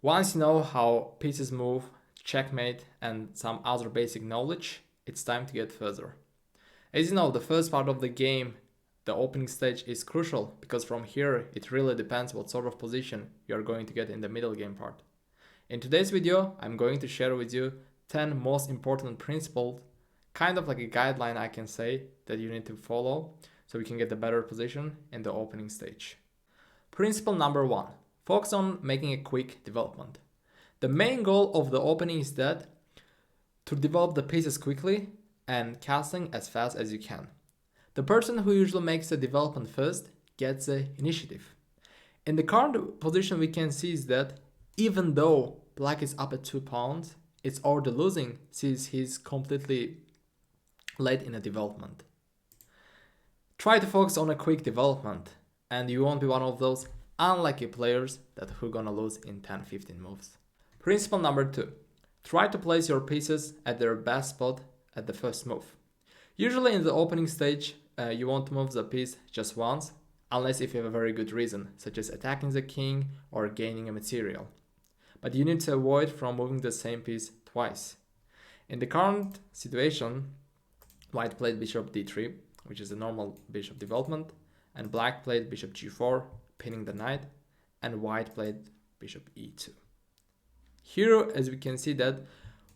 Once you know how pieces move, checkmate, and some other basic knowledge, it's time to get further. As you know, the first part of the game, the opening stage, is crucial because from here it really depends what sort of position you are going to get in the middle game part. In today's video, I'm going to share with you 10 most important principles, kind of like a guideline I can say, that you need to follow so we can get a better position in the opening stage. Principle number 1. Focus on making a quick development. The main goal of the opening is that to develop the pieces quickly and casting as fast as you can. The person who usually makes the development first gets the initiative. In the current position we can see is that even though black is up at 2 pawns, it's already losing since he's completely late in a development. Try to focus on a quick development and you won't be one of those unlucky players that who gonna lose in 10-15 moves. Principle number 2. Try to place your pieces at their best spot at the first move. Usually in the opening stage, you want to move the piece just once, unless if you have a very good reason, such as attacking the king or gaining a material. But you need to avoid from moving the same piece twice. In the current situation, white played bishop d3, which is a normal bishop development, and black played bishop g4, pinning the knight, and white played bishop e2. Here, as we can see that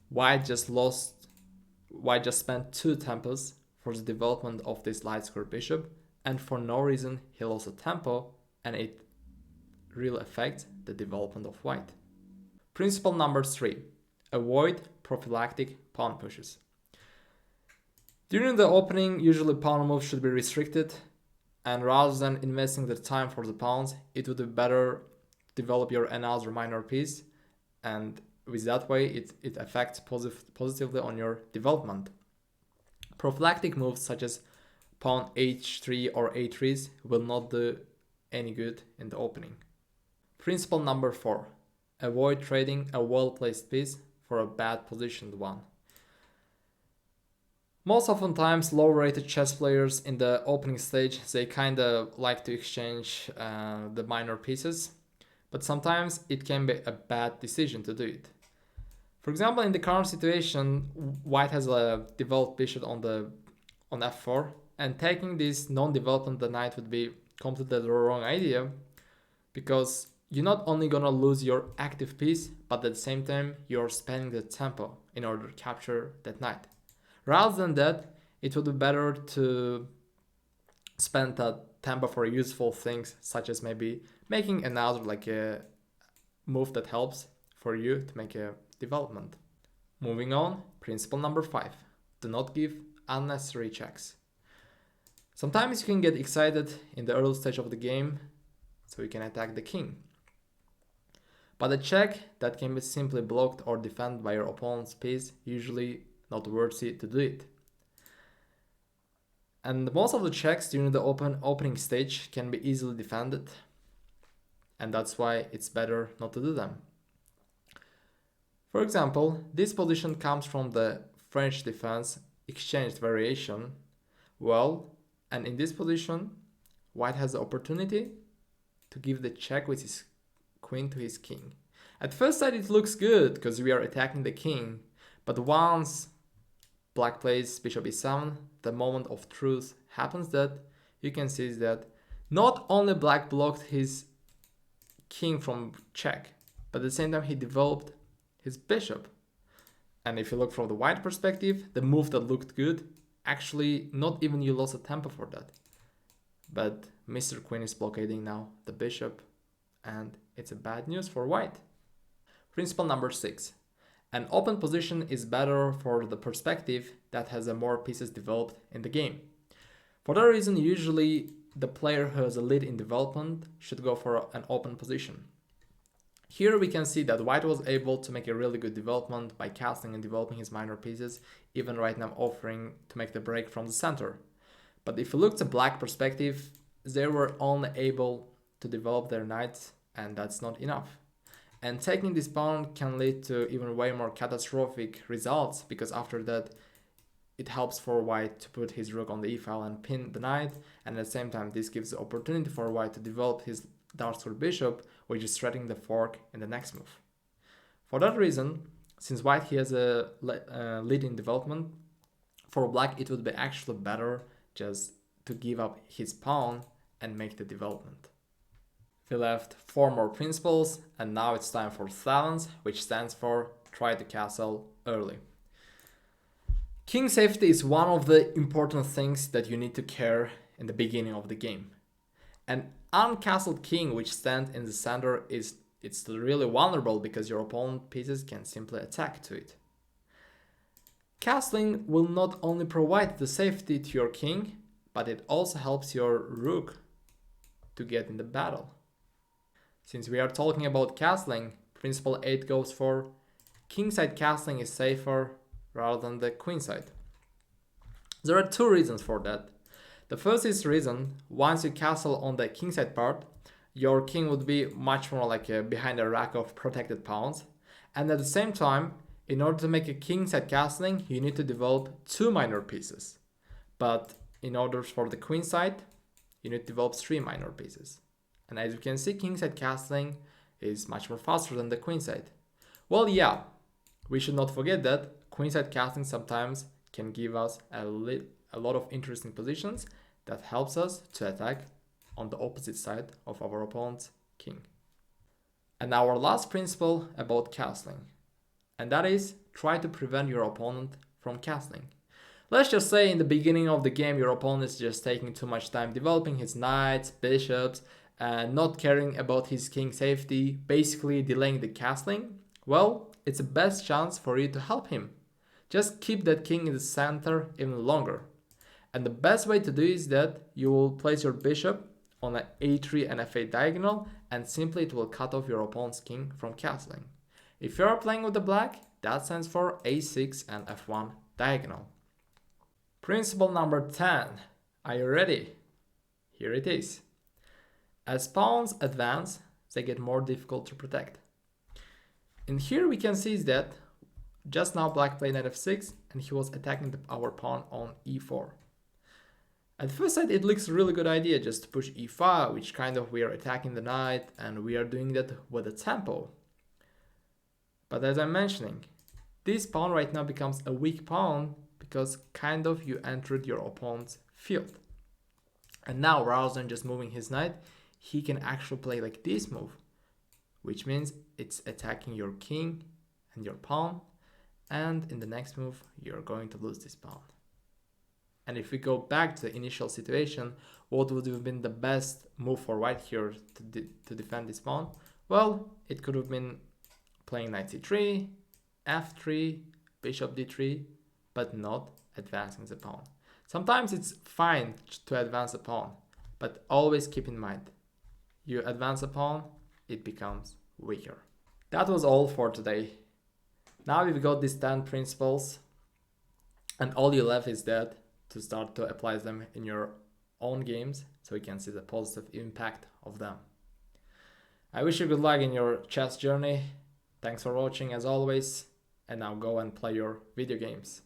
white just spent 2 tempos for the development of this light square bishop, and for no reason he lost a tempo, and it really affects the development of white. Principle number 3. Avoid prophylactic pawn pushes. During the opening, usually pawn moves should be restricted, and rather than investing the time for the pawns, it would be better to develop your another minor piece, and with that way it affects positively on your development. Prophylactic moves such as pawn h3 or a3s will not do any good in the opening. Principle number 4. Avoid trading a well-placed piece for a bad positioned one. Most often times low-rated chess players in the opening stage, they kinda like to exchange the minor pieces, but sometimes it can be a bad decision to do it. For example, in the current situation, white has a developed bishop on f4, and taking this non-development the knight would be completely the wrong idea, because you're not only gonna lose your active piece, but at the same time you're spending the tempo in order to capture that knight. Rather than that, it would be better to spend that tempo for useful things, such as maybe making another like a move that helps for you to make a development. Moving on, principle number 5. Do not give unnecessary checks. Sometimes you can get excited in the early stage of the game, so you can attack the king. But a check that can be simply blocked or defended by your opponent's piece usually not worthy to do it. And most of the checks during the opening stage can be easily defended, and that's why it's better not to do them. For example, this position comes from the French defense exchanged variation. Well, and in this position, white has the opportunity to give the check with his queen to his king. At first sight it looks good because we are attacking the king, but once black plays bishop e7, the moment of truth happens that you can see that not only black blocked his king from check, but at the same time he developed his bishop. And if you look from the white perspective, the move that looked good, actually not even you lost a tempo for that. But Mr. Queen is blockading now the bishop, and it's a bad news for white. Principle number 6. An open position is better for the perspective that has more pieces developed in the game. For that reason, usually the player who has a lead in development should go for an open position. Here we can see that white was able to make a really good development by casting and developing his minor pieces, even right now offering to make the break from the center. But if you look at black perspective, they were only able to develop their knights, and that's not enough. And taking this pawn can lead to even way more catastrophic results, because after that it helps for white to put his rook on the e-file and pin the knight, and at the same time this gives the opportunity for white to develop his dark square bishop, which is threatening the fork in the next move. For that reason, since white he has a lead in development, for black it would be actually better just to give up his pawn and make the development. We left 4 more principles, and now it's time for 7th, which stands for try the castle early. King safety is one of the important things that you need to care in the beginning of the game. An uncastled king which stands in the center it's really vulnerable because your opponent pieces can simply attack to it. Castling will not only provide the safety to your king, but it also helps your rook to get in the battle. Since we are talking about castling, principle 8 goes for kingside castling is safer rather than the queenside. There are 2 reasons for that. The first is reason, once you castle on the kingside part, your king would be much more like behind a rack of protected pawns, and at the same time, in order to make a kingside castling, you need to develop 2 minor pieces. But in order for the queenside, you need to develop 3 minor pieces. And as you can see, kingside castling is much more faster than the queenside. Well, yeah, we should not forget that queenside castling sometimes can give us a lot of interesting positions that helps us to attack on the opposite side of our opponent's king. And our last principle about castling, and that is try to prevent your opponent from castling. Let's just say in the beginning of the game your opponent is just taking too much time developing his knights, bishops, and not caring about his king safety, basically delaying the castling. Well, it's the best chance for you to help him. Just keep that king in the center even longer. And the best way to do is that you will place your bishop on an a3 and f8 diagonal, and simply it will cut off your opponent's king from castling. If you are playing with the black, that stands for a6 and f1 diagonal. Principle number 10. Are you ready? Here it is. As pawns advance, they get more difficult to protect. And here we can see is that just now black played knight f6 and he was attacking our pawn on e4. At first sight it looks a really good idea just to push e5, which kind of we are attacking the knight and we are doing that with a tempo. But as I'm mentioning, this pawn right now becomes a weak pawn because kind of you entered your opponent's field. And now rather than just moving his knight, he can actually play like this move, which means it's attacking your king and your pawn, and in the next move you're going to lose this pawn. And if we go back to the initial situation, what would have been the best move for white here to defend this pawn? Well, it could have been playing knight c3, f3, bishop d3, but not advancing the pawn. Sometimes it's fine to advance a pawn, but always keep in mind, you advance a pawn, it becomes weaker. That was all for today. Now we've got these 10 principles, and all you left is that to start to apply them in your own games so you can see the positive impact of them. I wish you good luck in your chess journey. Thanks for watching as always, and now go and play your video games.